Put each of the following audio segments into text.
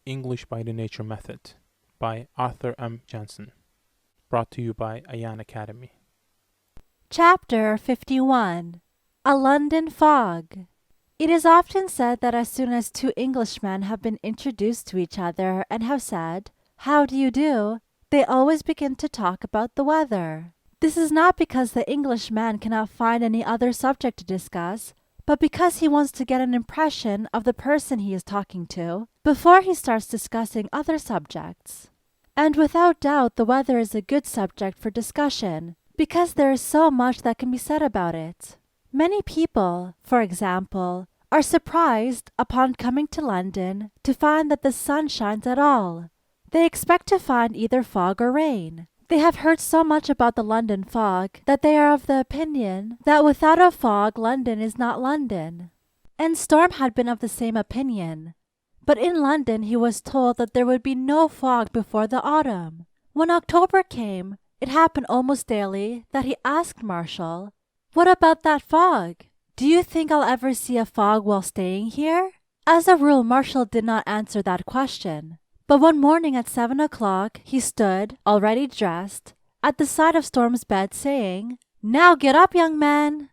English by the Nature Method by Arthur M. Jensen. Brought to you by Ayan Academy. Chapter 51 A London Fog. It is often said that as soon as two Englishmen have been introduced to each other and have said, "How do you do?" they always begin to talk about the weather. This is not because the Englishman cannot find any other subject to discuss, but because he wants to get an impression of the person he is talking to before he starts discussing other subjects. And without doubt the weather is a good subject for discussion, because there is so much that can be said about it. Many people, for example, are surprised upon coming to London to find that the sun shines at all. They expect to find either fog or rain. They have heard so much about the London fog that they are of the opinion that without a fog London is not London. And Storm had been of the same opinion. But in London he was told that there would be no fog before the autumn. When October came, it happened almost daily that he asked Marshall, "What about that fog? Do you think I'll ever see a fog while staying here?" As a rule, Marshall did not answer that question. But one morning at 7 o'clock, he stood, already dressed, at the side of Storm's bed saying, "Now get up, young man."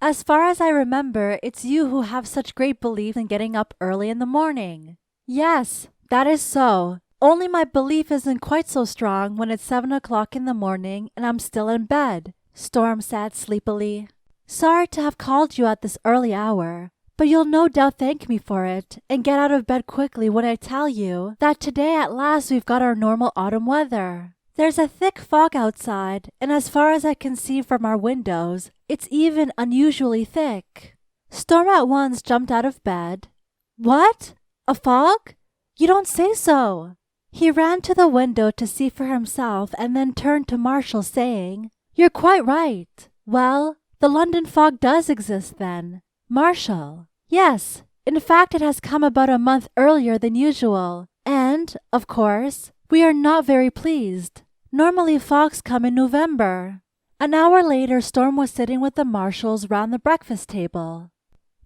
As far as I remember, it's you who have such great belief in getting up early in the morning. Yes, that is so. Only my belief isn't quite so strong when it's 7 o'clock in the morning and I'm still in bed, Storm said sleepily. Sorry to have called you at this early hour, but you'll no doubt thank me for it and get out of bed quickly when I tell you that today at last we've got our normal autumn weather. There's a thick fog outside, and as far as I can see from our windows, it's even unusually thick. Storm at once jumped out of bed. What? A fog? You don't say so. He ran to the window to see for himself and then turned to Marshall saying, "You're quite right. Well, the London fog does exist then." Marshall: "Yes, in fact it has come about a month earlier than usual, and, of course, we are not very pleased. Normally fogs come in November." An hour later Storm was sitting with the Marshalls round the breakfast table.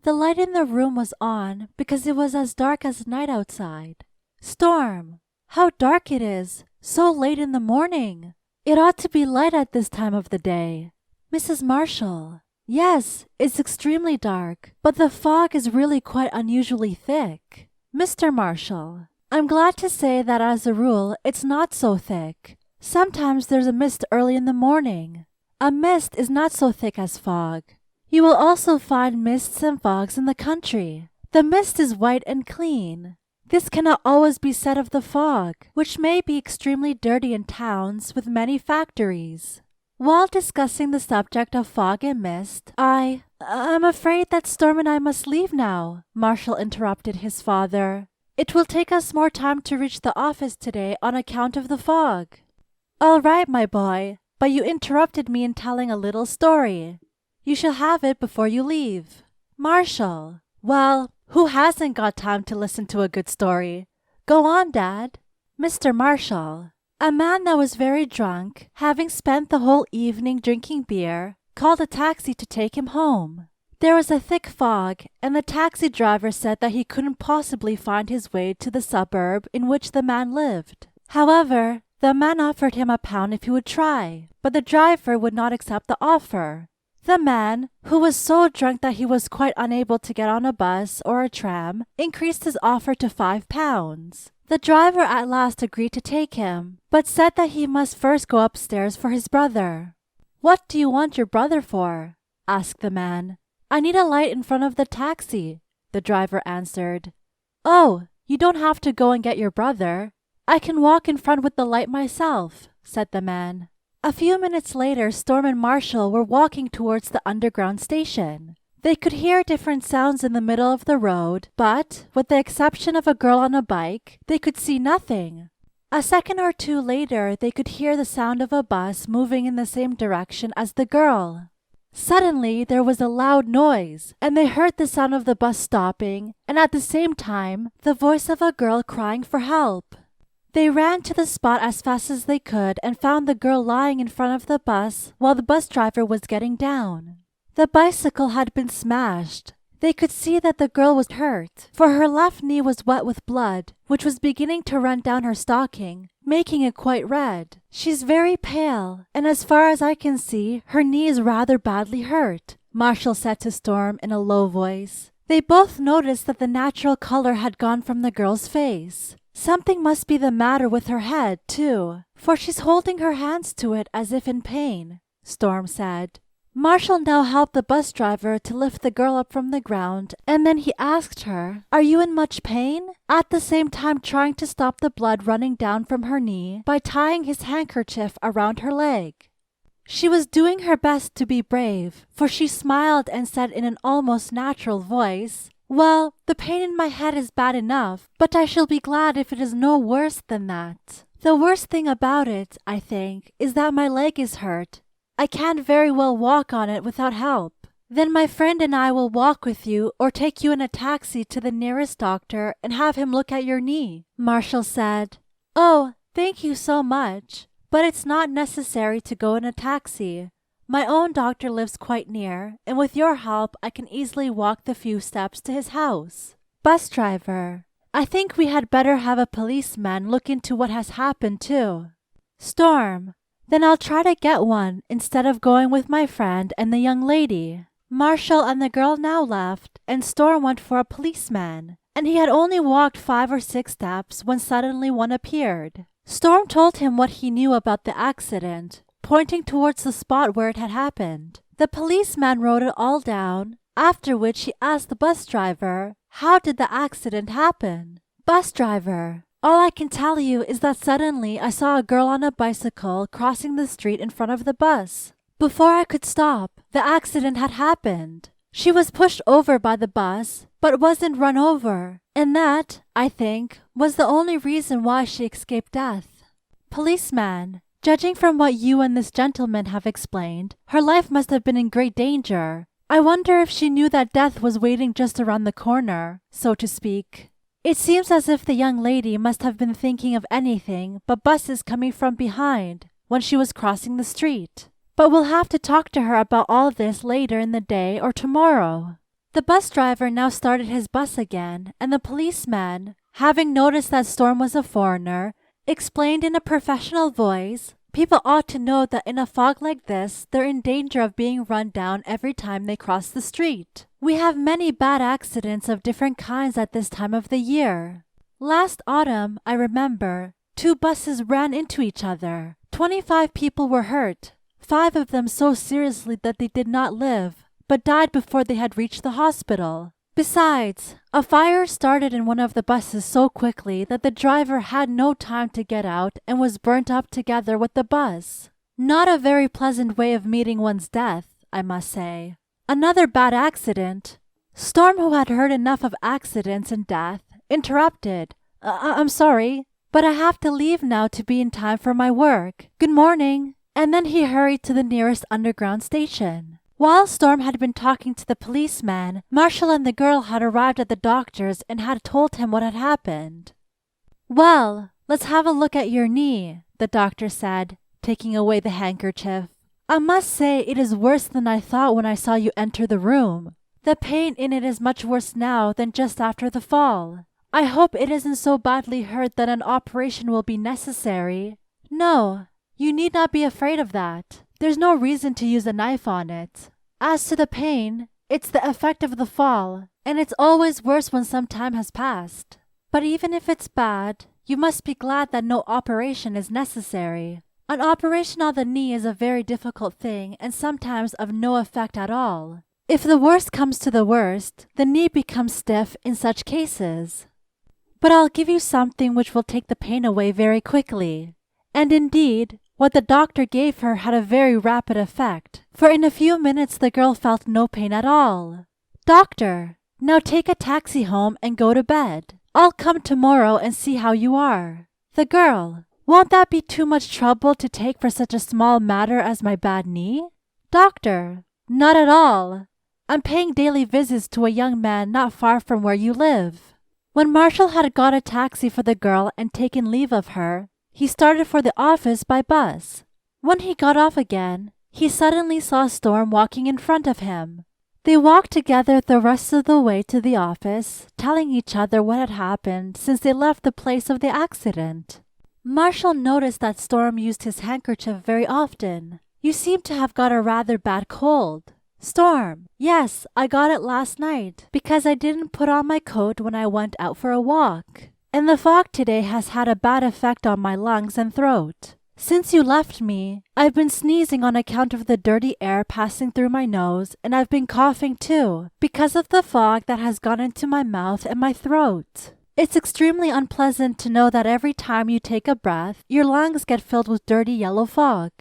The light in the room was on because it was as dark as night outside. "Storm, how dark it is, so late in the morning. It ought to be light at this time of the day." Mrs. Marshall: "Yes, it's extremely dark, but the fog is really quite unusually thick." Mr. Marshall: "I'm glad to say that as a rule it's not so thick. Sometimes there's a mist early in the morning. A mist is not so thick as fog. You will also find mists and fogs in the country. The mist is white and clean. This cannot always be said of the fog, which may be extremely dirty in towns with many factories." While discussing the subject of fog and mist, I'm afraid that Storm and I must leave now," Marshall interrupted his father. "It will take us more time to reach the office today on account of the fog." "All right, my boy, but you interrupted me in telling a little story. You shall have it before you leave." Marshall: "Well, who hasn't got time to listen to a good story? Go on, Dad." Mr. Marshall: "A man that was very drunk, having spent the whole evening drinking beer, called a taxi to take him home. There was a thick fog, and the taxi driver said that he couldn't possibly find his way to the suburb in which the man lived. However, the man offered him £1 if he would try, but the driver would not accept the offer. The man, who was so drunk that he was quite unable to get on a bus or a tram, increased his offer to £5. The driver at last agreed to take him, but said that he must first go upstairs for his brother. "What do you want your brother for?" asked the man. "I need a light in front of the taxi," the driver answered. "Oh, you don't have to go and get your brother. I can walk in front with the light myself," said the man. A few minutes later Storm and Marshall were walking towards the underground station. They could hear different sounds in the middle of the road, but, with the exception of a girl on a bike, they could see nothing. A second or two later they could hear the sound of a bus moving in the same direction as the girl. Suddenly there was a loud noise, and they heard the sound of the bus stopping, and at the same time the voice of a girl crying for help. They ran to the spot as fast as they could and found the girl lying in front of the bus while the bus driver was getting down. The bicycle had been smashed. They could see that the girl was hurt, for her left knee was wet with blood, which was beginning to run down her stocking, making it quite red. She's very pale, and as far as I can see, her knee is rather badly hurt, Marshall said to Storm in a low voice. They both noticed that the natural color had gone from the girl's face. Something must be the matter with her head, too, for she's holding her hands to it as if in pain, Storm said. Marshall now helped the bus driver to lift the girl up from the ground, and then he asked her, "Are you in much pain?" at the same time trying to stop the blood running down from her knee by tying his handkerchief around her leg. She was doing her best to be brave, for she smiled and said in an almost natural voice, "Well, the pain in my head is bad enough, but I shall be glad if it is no worse than that. The worst thing about it, I think, is that my leg is hurt. I can't very well walk on it without help. Then my friend and I will walk with you or take you in a taxi to the nearest doctor and have him look at your knee," Marshall said. "Oh, thank you so much, but it's not necessary to go in a taxi. My own doctor lives quite near, and with your help I can easily walk the few steps to his house." Bus driver, I think we had better have a policeman look into what has happened too. Storm, then I'll try to get one instead of going with my friend and the young lady. Marshall and the girl now left, and Storm went for a policeman, and he had only walked 5 or 6 steps when suddenly one appeared. Storm told him what he knew about the accident, pointing towards the spot where it had happened. The policeman wrote it all down, after which he asked the bus driver, "How did the accident happen?" Bus driver, all I can tell you is that suddenly I saw a girl on a bicycle crossing the street in front of the bus. Before I could stop, the accident had happened. She was pushed over by the bus, but wasn't run over, and that, I think, was the only reason why she escaped death. Policeman, judging from what you and this gentleman have explained, her life must have been in great danger. I wonder if she knew that death was waiting just around the corner, so to speak. It seems as if the young lady must have been thinking of anything but buses coming from behind when she was crossing the street. But we'll have to talk to her about all this later in the day or tomorrow." The bus driver now started his bus again, and the policeman, having noticed that Storm was a foreigner, explained in a professional voice, "People ought to know that in a fog like this, they're in danger of being run down every time they cross the street. We have many bad accidents of different kinds at this time of the year. Last autumn, I remember, 2 buses ran into each other. 25 people were hurt, 5 of them so seriously that they did not live, but died before they had reached the hospital. Besides, a fire started in one of the buses so quickly that the driver had no time to get out and was burnt up together with the bus. Not a very pleasant way of meeting one's death, I must say. Another bad accident." Storm, who had heard enough of accidents and death, interrupted. I'm sorry, but I have to leave now to be in time for my work. Good morning." And then he hurried to the nearest underground station. While Storm had been talking to the policeman, Marshall and the girl had arrived at the doctor's and had told him what had happened. "Well, let's have a look at your knee," the doctor said, taking away the handkerchief. "I must say it is worse than I thought when I saw you enter the room. The pain in it is much worse now than just after the fall. I hope it isn't so badly hurt that an operation will be necessary." "No. You need not be afraid of that. There's no reason to use a knife on it. As to the pain, it's the effect of the fall, and it's always worse when some time has passed. But even if it's bad, you must be glad that no operation is necessary. An operation on the knee is a very difficult thing and sometimes of no effect at all. If the worst comes to the worst, the knee becomes stiff in such cases. But I'll give you something which will take the pain away very quickly." And indeed, what the doctor gave her had a very rapid effect, for in a few minutes the girl felt no pain at all. "Doctor, now take a taxi home and go to bed. I'll come tomorrow and see how you are." The girl, "Won't that be too much trouble to take for such a small matter as my bad knee?" Doctor, "Not at all. I'm paying daily visits to a young man not far from where you live." When Marshall had got a taxi for the girl and taken leave of her, he started for the office by bus. When he got off again, he suddenly saw Storm walking in front of him. They walked together the rest of the way to the office, telling each other what had happened since they left the place of the accident. Marshall noticed that Storm used his handkerchief very often. You seem to have got a rather bad cold. Storm: Yes, I got it last night because I didn't put on my coat when I went out for a walk. And the fog today has had a bad effect on my lungs and throat. Since you left me, I've been sneezing on account of the dirty air passing through my nose, and I've been coughing too, because of the fog that has gone into my mouth and my throat. It's extremely unpleasant to know that every time you take a breath, your lungs get filled with dirty yellow fog.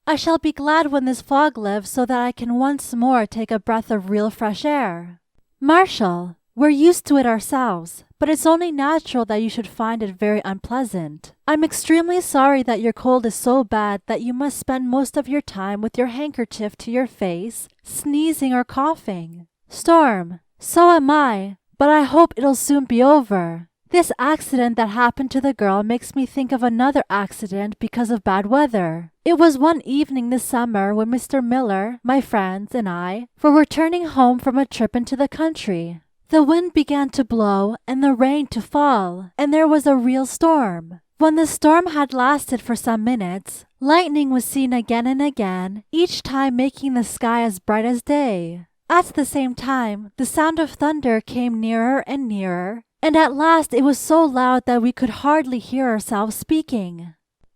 I shall be glad when this fog lifts so that I can once more take a breath of real fresh air. Marshall, we're used to it ourselves, but it's only natural that you should find it very unpleasant. I'm extremely sorry that your cold is so bad that you must spend most of your time with your handkerchief to your face, sneezing or coughing. Storm: So am I, but I hope it'll soon be over. This accident that happened to the girl makes me think of another accident because of bad weather. It was one evening this summer when Mr. Miller, my friends, and I were returning home from a trip into the country. The wind began to blow and the rain to fall, and there was a real storm. When the storm had lasted for some minutes, lightning was seen again and again, each time making the sky as bright as day. At the same time, the sound of thunder came nearer and nearer, and at last it was so loud that we could hardly hear ourselves speaking.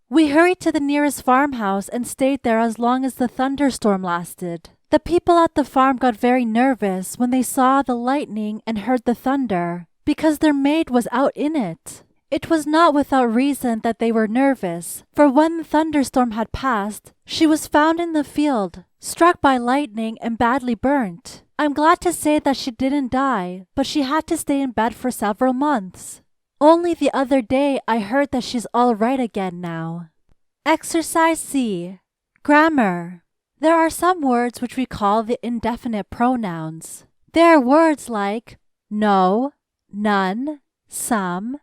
We hurried to the nearest farmhouse and stayed there as long as the thunderstorm lasted. The people at the farm got very nervous when they saw the lightning and heard the thunder, because their maid was out in it. It was not without reason that they were nervous, for when the thunderstorm had passed, she was found in the field, struck by lightning and badly burnt. I'm glad to say that she didn't die, but she had to stay in bed for several months. Only the other day I heard that she's all right again now. Exercise C. Grammar. There are some words which we call the indefinite pronouns. They are words like no, none, some,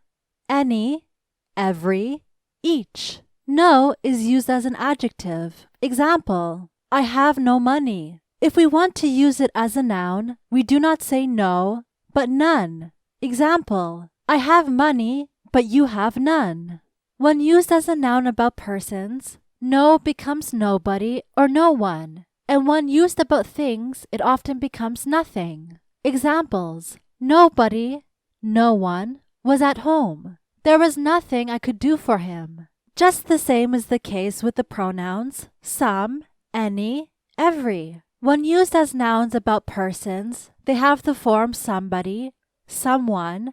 any, every, each. No is used as an adjective. Example: I have no money. If we want to use it as a noun, we do not say no, but none. Example: I have money, but you have none. When used as a noun about persons, no becomes nobody or no one. And when used about things, it often becomes nothing. Examples: nobody, no one, was at home. There was nothing I could do for him. Just the same is the case with the pronouns some, any, every. When used as nouns about persons, they have the form somebody, someone,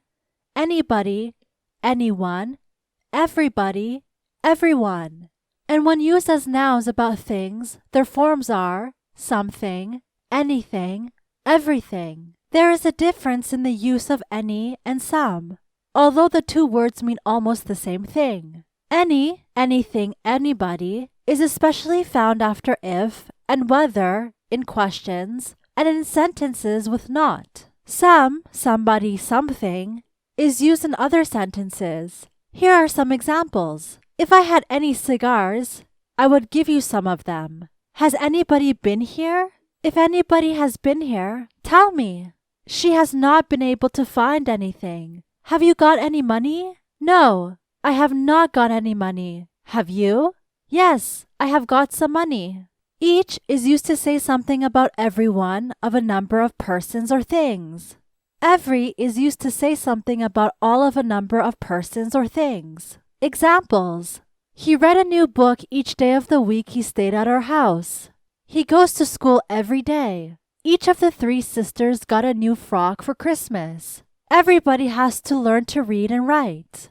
anybody, anyone, everybody, everyone. And when used as nouns about things, their forms are something, anything, everything. There is a difference in the use of any and some, although the two words mean almost the same thing. Any, anything, anybody is especially found after if and whether in questions and in sentences with not. Some, somebody, something is used in other sentences. Here are some examples. If I had any cigars, I would give you some of them. Has anybody been here? If anybody has been here, tell me. She has not been able to find anything. Have you got any money? No, I have not got any money. Have you? Yes, I have got some money. Each is used to say something about everyone of a number of persons or things. Every is used to say something about all of a number of persons or things. Examples: he read a new book each day of the week he stayed at our house. He goes to school every day. Each of the three sisters got a new frock for Christmas. Everybody has to learn to read and write.